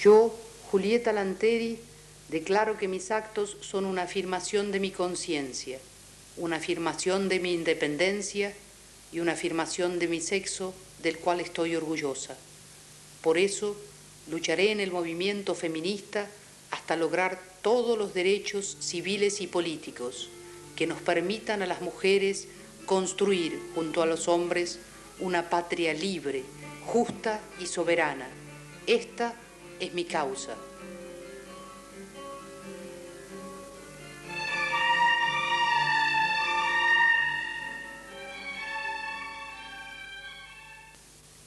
Yo, Julieta Lanteri, declaro que mis actos son una afirmación de mi conciencia, una afirmación de mi independencia y una afirmación de mi sexo del cual estoy orgullosa. Por eso, lucharé en el movimiento feminista hasta lograr todos los derechos civiles y políticos que nos permitan a las mujeres construir junto a los hombres una patria libre, justa y soberana. Esta es mi causa.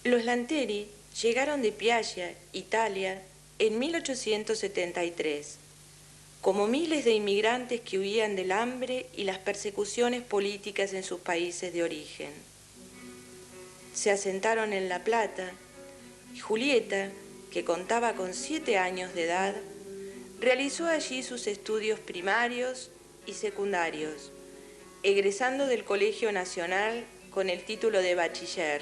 Los Lanteri llegaron de Piaggia, Italia, en 1873, como miles de inmigrantes que huían del hambre y las persecuciones políticas en sus países de origen. Se asentaron en La Plata y Julieta, que contaba con 7 años de edad, realizó allí sus estudios primarios y secundarios, egresando del Colegio Nacional con el título de bachiller,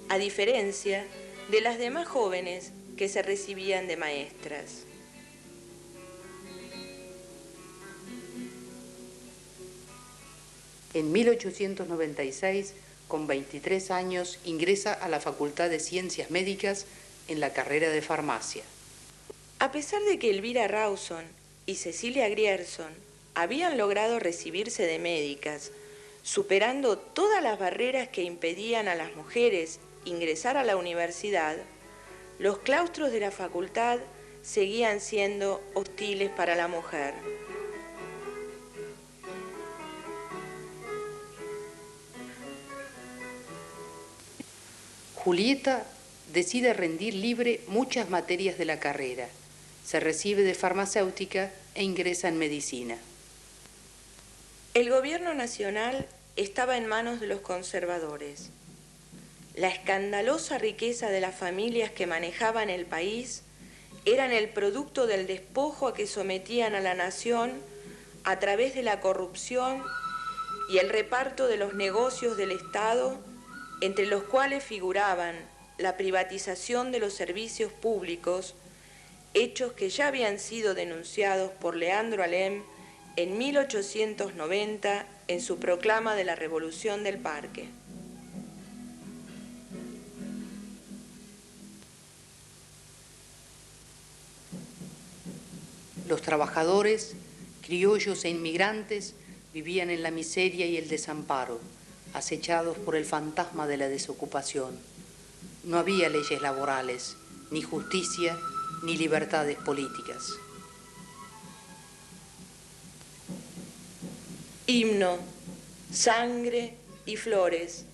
a diferencia de las demás jóvenes que se recibían de maestras. En 1896, con 23 años, ingresa a la Facultad de Ciencias Médicas en la carrera de farmacia. A pesar de que Elvira Rawson y Cecilia Grierson habían logrado recibirse de médicas, superando todas las barreras que impedían a las mujeres ingresar a la universidad, los claustros de la facultad seguían siendo hostiles para la mujer. Julieta decide rendir libre muchas materias de la carrera. Se recibe de farmacéutica e ingresa en medicina. El gobierno nacional estaba en manos de los conservadores. La escandalosa riqueza de las familias que manejaban el país eran el producto del despojo a que sometían a la nación a través de la corrupción y el reparto de los negocios del Estado, entre los cuales figuraban la privatización de los servicios públicos, hechos que ya habían sido denunciados por Leandro Alem en 1890 en su proclama de la Revolución del Parque. Los trabajadores, criollos e inmigrantes vivían en la miseria y el desamparo, acechados por el fantasma de la desocupación. No había leyes laborales, ni justicia, ni libertades políticas. Himno, sangre y flores,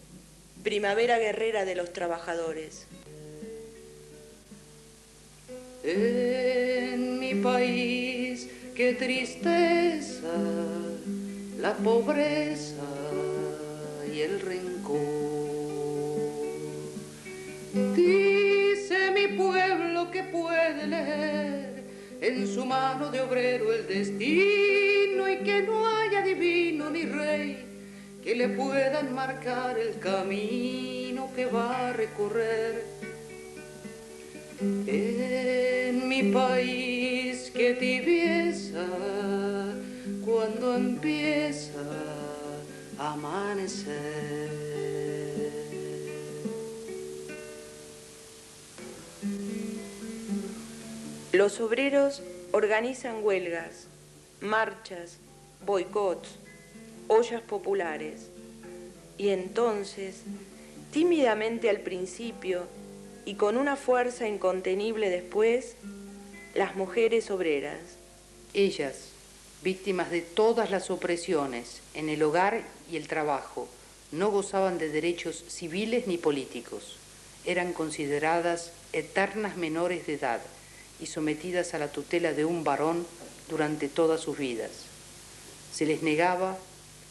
primavera guerrera de los trabajadores. En mi país, qué tristeza, la pobreza y el rencor. Dice mi pueblo que puede leer en su mano de obrero el destino y que no haya divino ni rey que le puedan marcar el camino que va a recorrer. En mi país, qué tibieza cuando empieza a amanecer. Los obreros organizan huelgas, marchas, boicots, ollas populares. Y entonces, tímidamente al principio y con una fuerza incontenible después, las mujeres obreras. Ellas, víctimas de todas las opresiones en el hogar y el trabajo, no gozaban de derechos civiles ni políticos. Eran consideradas eternas menores de edad y sometidas a la tutela de un varón durante todas sus vidas. Se les negaba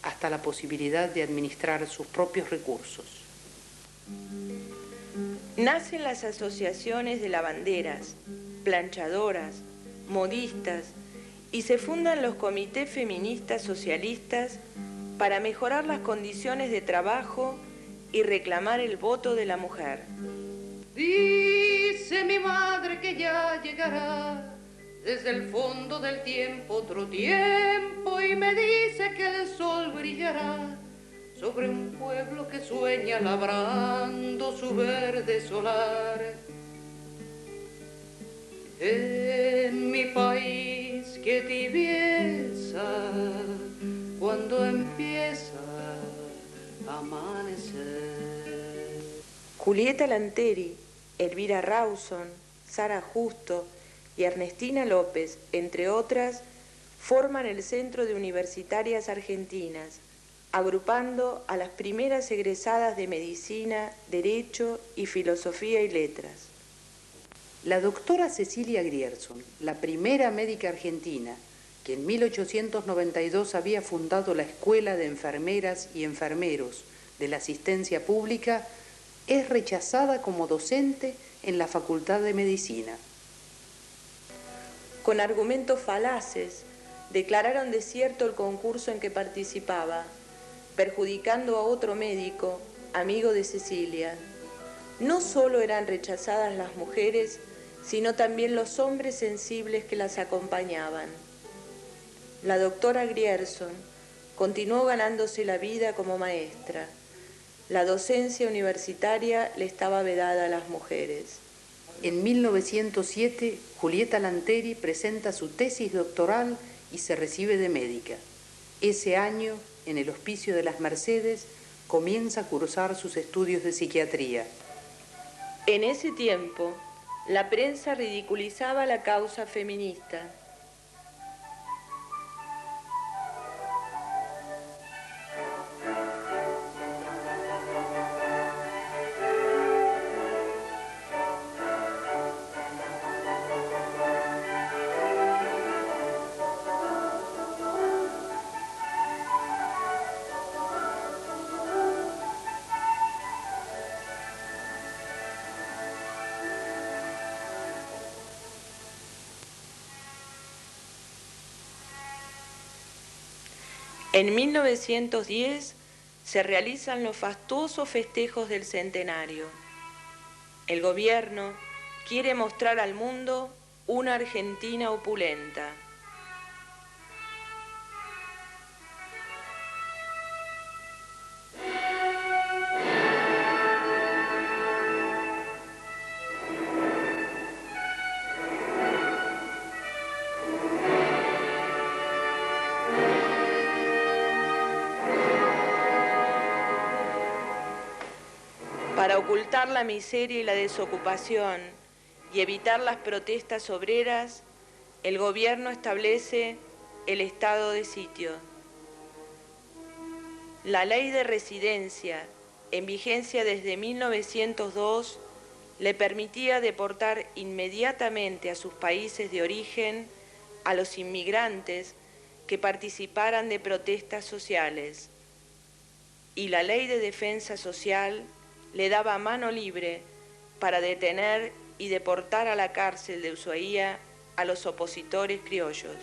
hasta la posibilidad de administrar sus propios recursos. Nacen las asociaciones de lavanderas, planchadoras, modistas y se fundan los comités feministas socialistas para mejorar las condiciones de trabajo y reclamar el voto de la mujer. Dice dice mi madre que ya llegará desde el fondo del tiempo otro tiempo, y me dice que el sol brillará sobre un pueblo que sueña labrando su verde solar. En mi país qué tibieza cuando empieza a amanecer. Julieta Lanteri, Elvira Rawson, Sara Justo y Ernestina López, entre otras, forman el Centro de Universitarias Argentinas, agrupando a las primeras egresadas de Medicina, Derecho y Filosofía y Letras. La doctora Cecilia Grierson, la primera médica argentina, que en 1892 había fundado la Escuela de Enfermeras y Enfermeros de la Asistencia Pública, es rechazada como docente en la Facultad de Medicina. Con argumentos falaces, declararon desierto el concurso en que participaba, perjudicando a otro médico, amigo de Cecilia. No solo eran rechazadas las mujeres, sino también los hombres sensibles que las acompañaban. La doctora Grierson continuó ganándose la vida como maestra. La docencia universitaria le estaba vedada a las mujeres. En 1907, Julieta Lanteri presenta su tesis doctoral y se recibe de médica. Ese año, en el Hospicio de las Mercedes, comienza a cursar sus estudios de psiquiatría. En ese tiempo, la prensa ridiculizaba la causa feminista. En 1910 se realizan los fastuosos festejos del centenario. El gobierno quiere mostrar al mundo una Argentina opulenta. Para ocultar la miseria y la desocupación y evitar las protestas obreras, el gobierno establece el estado de sitio. La ley de residencia, en vigencia desde 1902, le permitía deportar inmediatamente a sus países de origen a los inmigrantes que participaran de protestas sociales. Y la ley de defensa social le daba mano libre para detener y deportar a la cárcel de Ushuaia a los opositores criollos.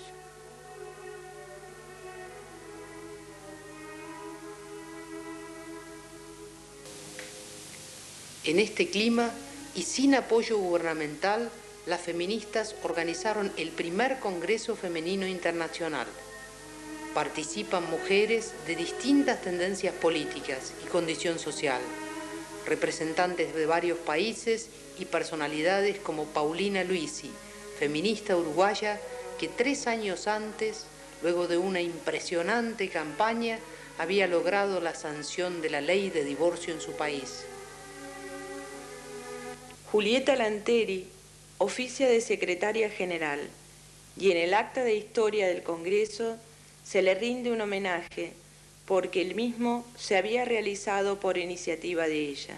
En este clima y sin apoyo gubernamental, las feministas organizaron el primer Congreso Femenino Internacional. Participan mujeres de distintas tendencias políticas y condición social, representantes de varios países y personalidades como Paulina Luisi, feminista uruguaya que 3 años antes, luego de una impresionante campaña, había logrado la sanción de la ley de divorcio en su país. Julieta Lanteri oficia de secretaria general y en el acta de historia del Congreso se le rinde un homenaje porque el mismo se había realizado por iniciativa de ella.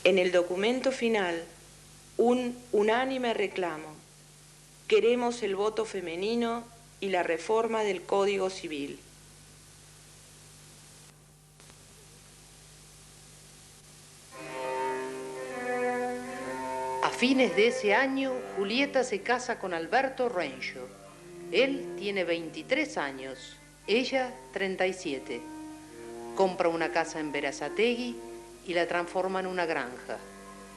En el documento final, un unánime reclamo: queremos el voto femenino y la reforma del Código Civil. A fines de ese año, Julieta se casa con Alberto Renshaw. Él tiene 23 años, ella 37. Compra una casa en Berazategui y la transforma en una granja.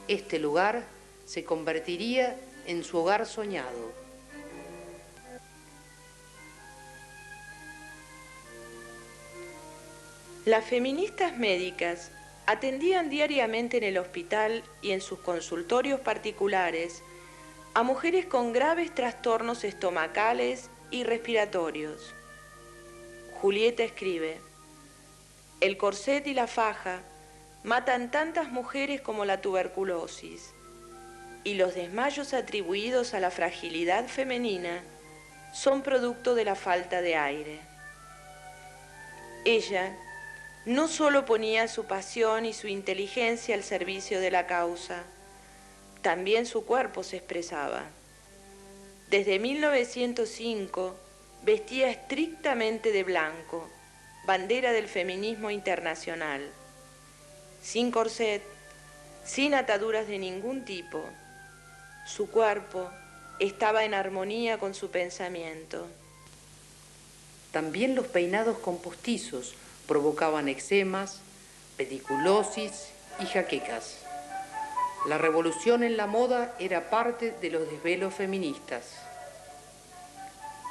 Este lugar se convertiría en su hogar soñado. Las feministas médicas atendían diariamente en el hospital y en sus consultorios particulares a mujeres con graves trastornos estomacales y respiratorios. Julieta escribe: el corset y la faja matan tantas mujeres como la tuberculosis, y los desmayos atribuidos a la fragilidad femenina son producto de la falta de aire. Ella no solo ponía su pasión y su inteligencia al servicio de la causa, también su cuerpo se expresaba. Desde 1905 vestía estrictamente de blanco, bandera del feminismo internacional, sin corset, sin ataduras de ningún tipo. Su cuerpo estaba en armonía con su pensamiento. También los peinados con postizos provocaban eczemas, pediculosis y jaquecas. La revolución en la moda era parte de los desvelos feministas.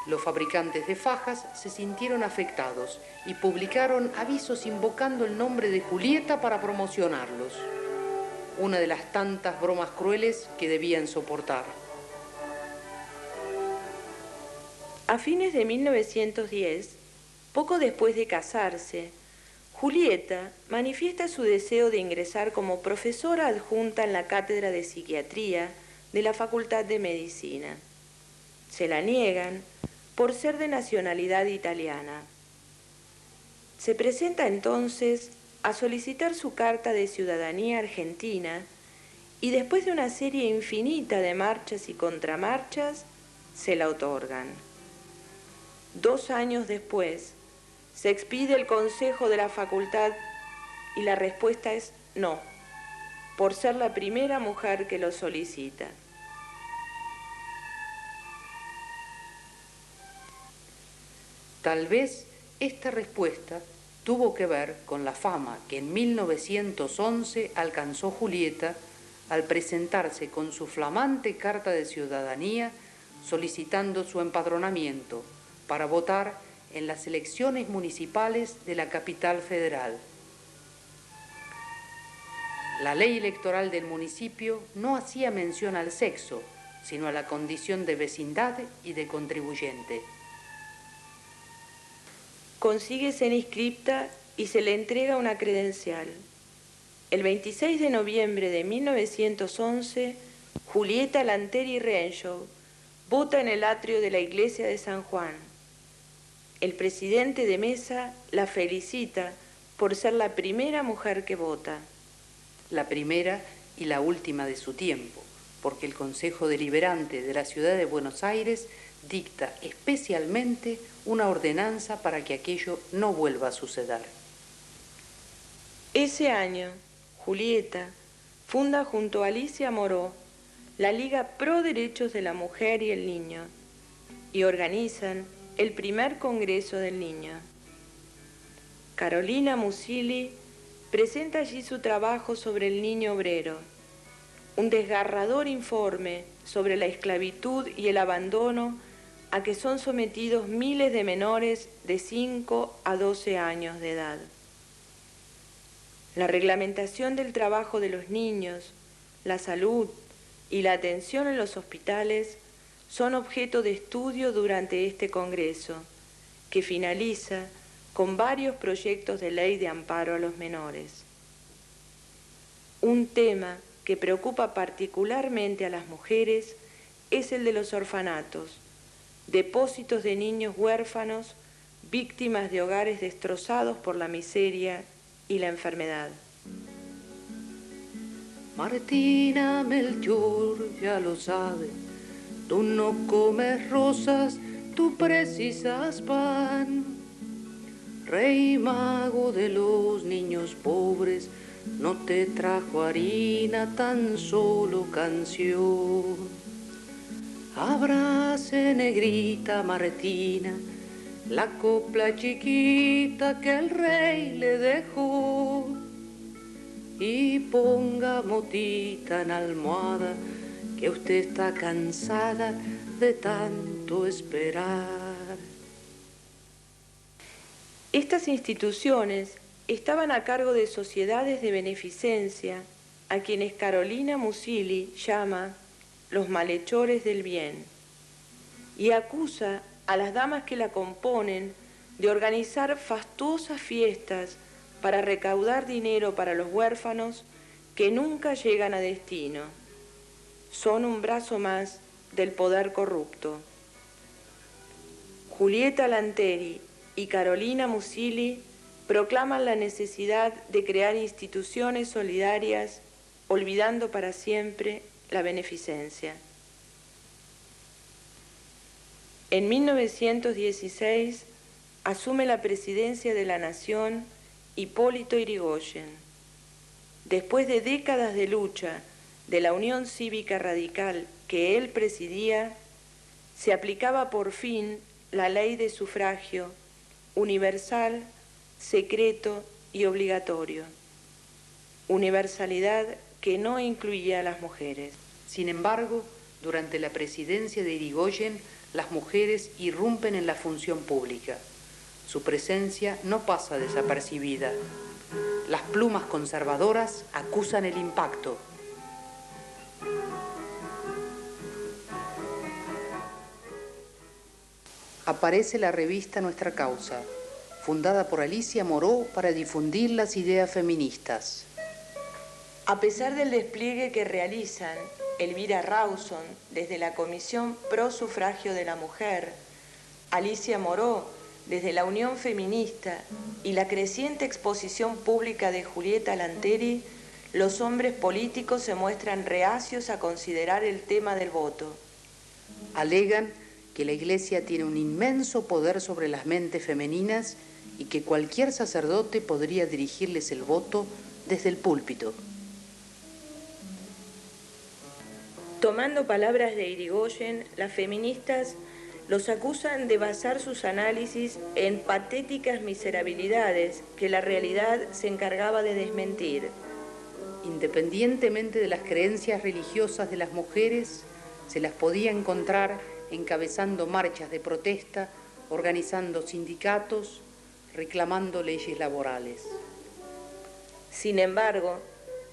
Los fabricantes de fajas se sintieron afectados y publicaron avisos invocando el nombre de Julieta para promocionarlos. Una de las tantas bromas crueles que debían soportar. A fines de 1910, poco después de casarse, Julieta manifiesta su deseo de ingresar como profesora adjunta en la cátedra de psiquiatría de la Facultad de Medicina. Se la niegan por ser de nacionalidad italiana. Se presenta entonces a solicitar su carta de ciudadanía argentina y después de una serie infinita de marchas y contramarchas, se la otorgan. 2 años después, se expide el consejo de la facultad y la respuesta es no, por ser la primera mujer que lo solicita. Tal vez esta respuesta tuvo que ver con la fama que en 1911 alcanzó Julieta al presentarse con su flamante carta de ciudadanía solicitando su empadronamiento para votar en las elecciones municipales de la capital federal. La ley electoral del municipio no hacía mención al sexo, sino a la condición de vecindad y de contribuyente. Consigue ser inscripta y se le entrega una credencial. El 26 de noviembre de 1911, Julieta Lanteri Renshaw vota en el atrio de la iglesia de San Juan. El presidente de mesa la felicita por ser la primera mujer que vota. La primera y la última de su tiempo, porque el Consejo Deliberante de la Ciudad de Buenos Aires dicta especialmente una ordenanza para que aquello no vuelva a suceder. Ese año, Julieta funda junto a Alicia Moró la Liga Pro Derechos de la Mujer y el Niño y organizan el primer Congreso del Niño. Carolina Musili presenta allí su trabajo sobre el niño obrero, un desgarrador informe sobre la esclavitud y el abandono a que son sometidos miles de menores de 5 a 12 años de edad. La reglamentación del trabajo de los niños, la salud y la atención en los hospitales son objeto de estudio durante este Congreso, que finaliza con varios proyectos de ley de amparo a los menores. Un tema que preocupa particularmente a las mujeres es el de los orfanatos, depósitos de niños huérfanos, víctimas de hogares destrozados por la miseria y la enfermedad. Martina Melchor ya lo sabe, tú no comes rosas, tú precisas pan. Rey mago de los niños pobres, no te trajo harina, tan solo canción. Abrace, negrita Martina, la copla chiquita que el rey le dejó, y ponga motita en almohada, que usted está cansada de tanto esperar. Estas instituciones estaban a cargo de sociedades de beneficencia, a quienes Carolina Musili llama los malhechores del bien, y acusa a las damas que la componen de organizar fastuosas fiestas para recaudar dinero para los huérfanos que nunca llegan a destino. Son un brazo más del poder corrupto. Julieta Lanteri y Carolina Musili proclaman la necesidad de crear instituciones solidarias, olvidando para siempre la beneficencia. En 1916 asume la presidencia de la Nación Hipólito Yrigoyen. Después de décadas de lucha de la Unión Cívica Radical que él presidía, se aplicaba por fin la ley de sufragio universal, secreto y obligatorio. Universalidad que no incluía a las mujeres. Sin embargo, durante la presidencia de Yrigoyen, las mujeres irrumpen en la función pública. Su presencia no pasa desapercibida. Las plumas conservadoras acusan el impacto. Aparece la revista Nuestra Causa, fundada por Alicia Moró para difundir las ideas feministas. A pesar del despliegue que realizan Elvira Rawson desde la Comisión Pro Sufragio de la Mujer, Alicia Moró desde la Unión Feminista y la creciente exposición pública de Julieta Lanteri, los hombres políticos se muestran reacios a considerar el tema del voto. Alegan que la Iglesia tiene un inmenso poder sobre las mentes femeninas y que cualquier sacerdote podría dirigirles el voto desde el púlpito. Tomando palabras de Yrigoyen, las feministas los acusan de basar sus análisis en patéticas miserabilidades que la realidad se encargaba de desmentir. Independientemente de las creencias religiosas de las mujeres, se las podía encontrar encabezando marchas de protesta, organizando sindicatos, reclamando leyes laborales. Sin embargo,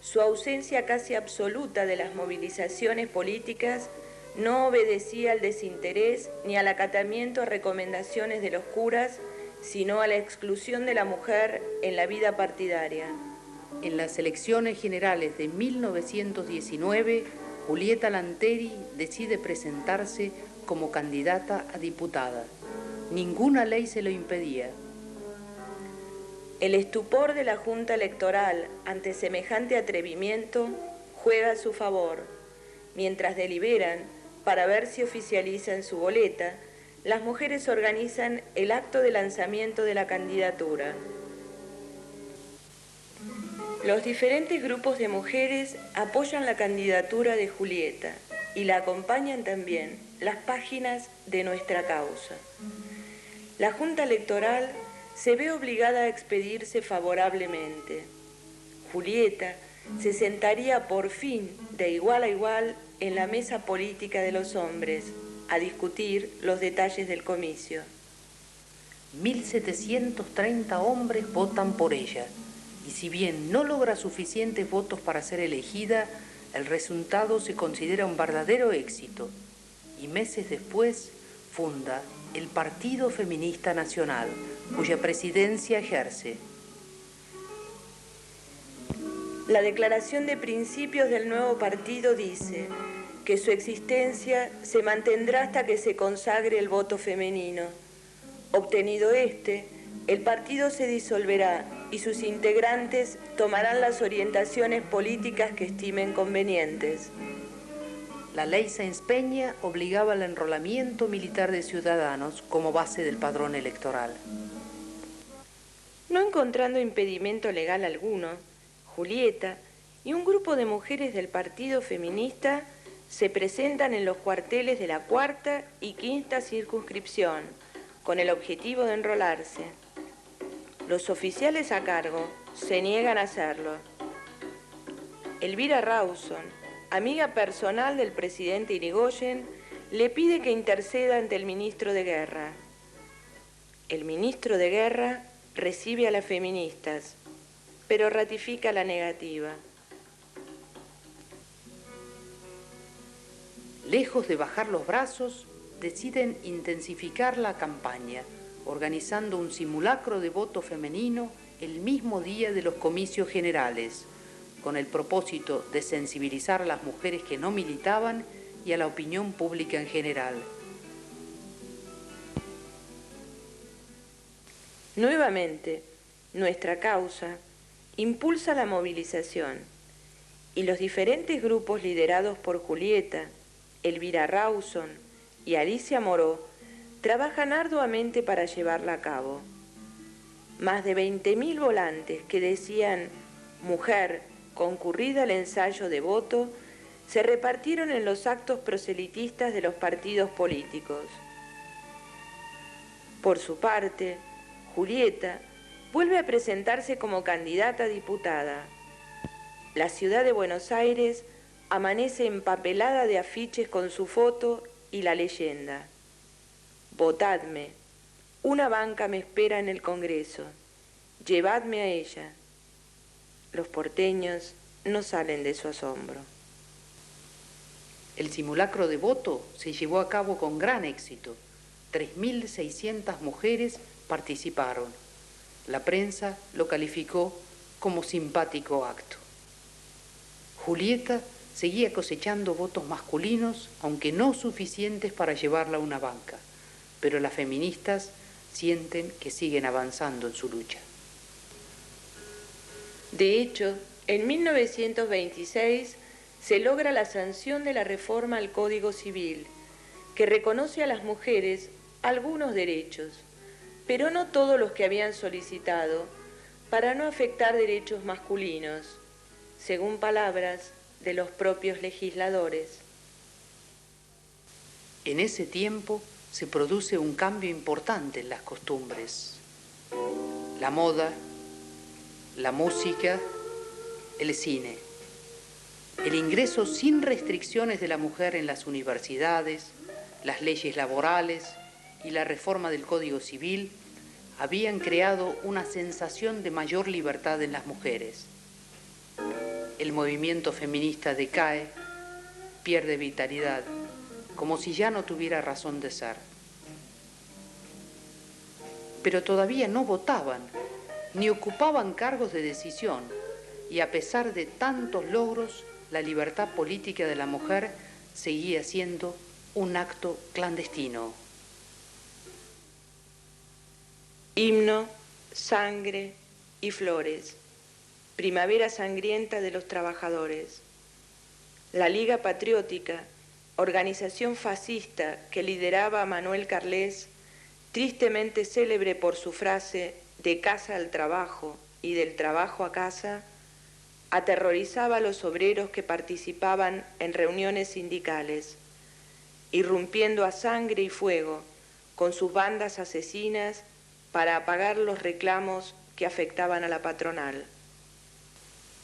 su ausencia casi absoluta de las movilizaciones políticas no obedecía al desinterés ni al acatamiento a recomendaciones de los curas, sino a la exclusión de la mujer en la vida partidaria. En las elecciones generales de 1919, Julieta Lanteri decide presentarse como candidata a diputada. Ninguna ley se lo impedía. El estupor de la Junta Electoral ante semejante atrevimiento juega a su favor. Mientras deliberan para ver si oficializan su boleta, las mujeres organizan el acto de lanzamiento de la candidatura. Los diferentes grupos de mujeres apoyan la candidatura de Julieta y la acompañan también las páginas de Nuestra Causa. La Junta Electoral se ve obligada a expedirse favorablemente. Julieta se sentaría por fin de igual a igual en la mesa política de los hombres a discutir los detalles del comicio. 1.730 hombres votan por ella, y si bien no logra suficientes votos para ser elegida, el resultado se considera un verdadero éxito, y meses después funda el Partido Feminista Nacional, cuya presidencia ejerce. La declaración de principios del nuevo partido dice que su existencia se mantendrá hasta que se consagre el voto femenino. Obtenido este, el partido se disolverá y sus integrantes tomarán las orientaciones políticas que estimen convenientes. La ley Sáenz Peña obligaba al enrolamiento militar de ciudadanos como base del padrón electoral. No encontrando impedimento legal alguno, Julieta y un grupo de mujeres del Partido Feminista se presentan en los cuarteles de la cuarta y quinta circunscripción con el objetivo de enrolarse. Los oficiales a cargo se niegan a hacerlo. Elvira Rawson, amiga personal del presidente Irigoyen, le pide que interceda ante el ministro de Guerra. El ministro de Guerra recibe a las feministas, pero ratifica la negativa. Lejos de bajar los brazos, deciden intensificar la campaña, organizando un simulacro de voto femenino el mismo día de los comicios generales, con el propósito de sensibilizar a las mujeres que no militaban y a la opinión pública en general. Nuevamente, nuestra causa impulsa la movilización y los diferentes grupos liderados por Julieta, Elvira Rawson y Alicia Moró trabajan arduamente para llevarla a cabo. Más de 20.000 volantes que decían «Mujer, concurrida al ensayo de voto» se repartieron en los actos proselitistas de los partidos políticos. Por su parte, Julieta vuelve a presentarse como candidata a diputada. La ciudad de Buenos Aires amanece empapelada de afiches con su foto y la leyenda: «Votadme, una banca me espera en el Congreso, llevadme a ella». Los porteños no salen de su asombro. El simulacro de voto se llevó a cabo con gran éxito. 3.600 mujeres participaron. La prensa lo calificó como simpático acto. Julieta seguía cosechando votos masculinos, aunque no suficientes para llevarla a una banca, pero las feministas sienten que siguen avanzando en su lucha. De hecho, en 1926 se logra la sanción de la reforma al Código Civil, que reconoce a las mujeres algunos derechos, pero no todos los que habían solicitado, para no afectar derechos masculinos, según palabras de los propios legisladores. En ese tiempo se produce un cambio importante en las costumbres. La moda, la música, el cine. El ingreso sin restricciones de la mujer en las universidades, las leyes laborales y la reforma del Código Civil habían creado una sensación de mayor libertad en las mujeres. El movimiento feminista decae, pierde vitalidad, como si ya no tuviera razón de ser. Pero todavía no votaban, ni ocupaban cargos de decisión, y a pesar de tantos logros, la libertad política de la mujer seguía siendo un acto clandestino. Himno, sangre y flores. Primavera sangrienta de los trabajadores. La Liga Patriótica, organización fascista que lideraba a Manuel Carles, tristemente célebre por su frase «de casa al trabajo y del trabajo a casa», aterrorizaba a los obreros que participaban en reuniones sindicales, irrumpiendo a sangre y fuego con sus bandas asesinas para apagar los reclamos que afectaban a la patronal.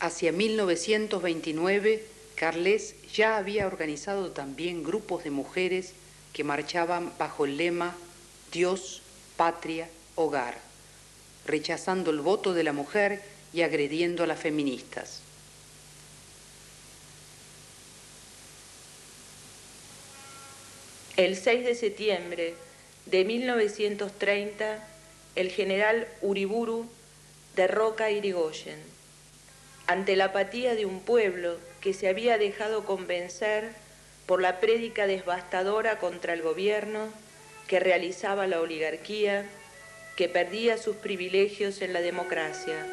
Hacia 1929, Carles ya había organizado también grupos de mujeres que marchaban bajo el lema «Dios, patria, hogar», rechazando el voto de la mujer y agrediendo a las feministas. El 6 de septiembre de 1930, el general Uriburu derroca a Irigoyen. Ante la apatía de un pueblo que se había dejado convencer por la prédica devastadora contra el gobierno que realizaba la oligarquía, que perdía sus privilegios en la democracia.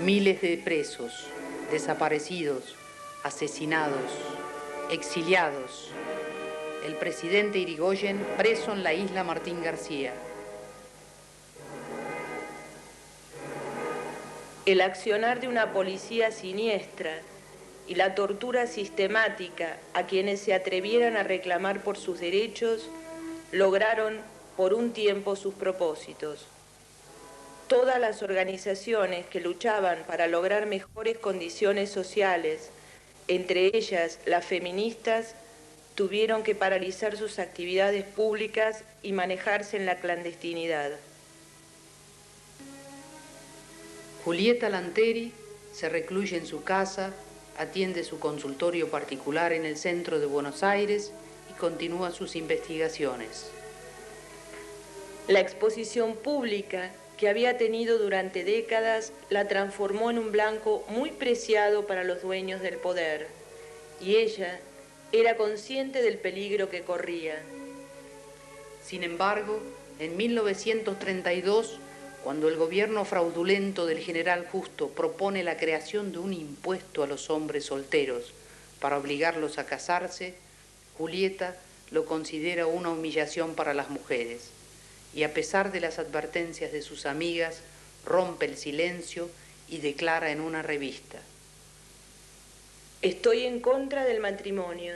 Miles de presos, desaparecidos, asesinados, exiliados. El presidente Irigoyen preso en la isla Martín García. El accionar de una policía siniestra y la tortura sistemática a quienes se atrevieran a reclamar por sus derechos lograron por un tiempo sus propósitos. Todas las organizaciones que luchaban para lograr mejores condiciones sociales, entre ellas las feministas, tuvieron que paralizar sus actividades públicas y manejarse en la clandestinidad. Julieta Lanteri se recluye en su casa, atiende su consultorio particular en el centro de Buenos Aires y continúa sus investigaciones. La exposición pública que había tenido durante décadas la transformó en un blanco muy preciado para los dueños del poder, y ella era consciente del peligro que corría. Sin embargo, en 1932, cuando el gobierno fraudulento del general Justo propone la creación de un impuesto a los hombres solteros para obligarlos a casarse, Julieta lo considera una humillación para las mujeres y, a pesar de las advertencias de sus amigas, rompe el silencio y declara en una revista: Estoy en contra del matrimonio.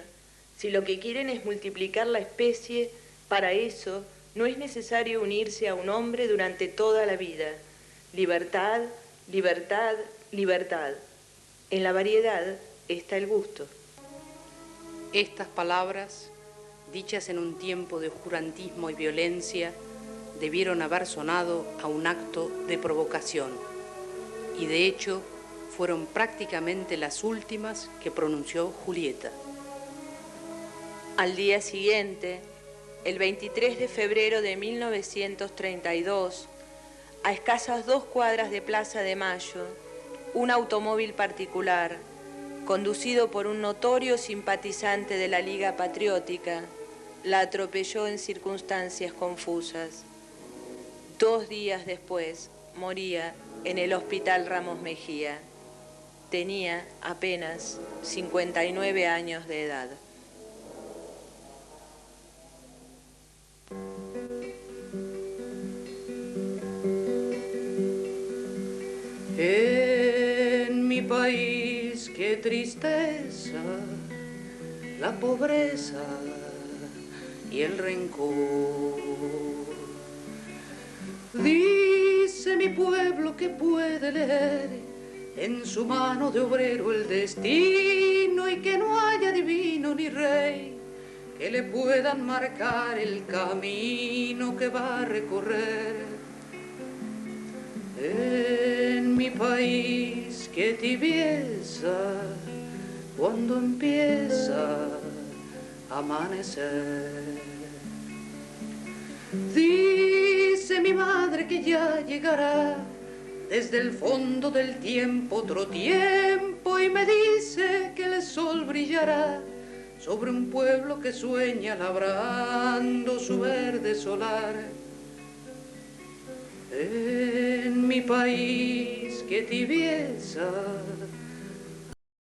Si lo que quieren es multiplicar la especie, para eso no es necesario unirse a un hombre durante toda la vida. Libertad, libertad, libertad. En la variedad está el gusto. Estas palabras, dichas en un tiempo de oscurantismo y violencia, debieron haber sonado a un acto de provocación, y de hecho fueron prácticamente las últimas que pronunció Julieta. Al día siguiente, el 23 de febrero de 1932, a escasas 2 cuadras de Plaza de Mayo, un automóvil particular, conducido por un notorio simpatizante de la Liga Patriótica, la atropelló en circunstancias confusas. 2 días después, moría en el Hospital Ramos Mejía. Tenía apenas 59 años de edad. En mi país, qué tristeza, la pobreza y el rencor. Dice mi pueblo que puede leer en su mano de obrero el destino, y que no haya divino ni rey que le puedan marcar el camino que va a recorrer. En mi país, qué tibieza cuando empieza a amanecer. Dice mi madre que ya llegará desde el fondo del tiempo otro tiempo, y me dice que el sol brillará sobre un pueblo que sueña labrando su verde solar. En mi país, qué tibieza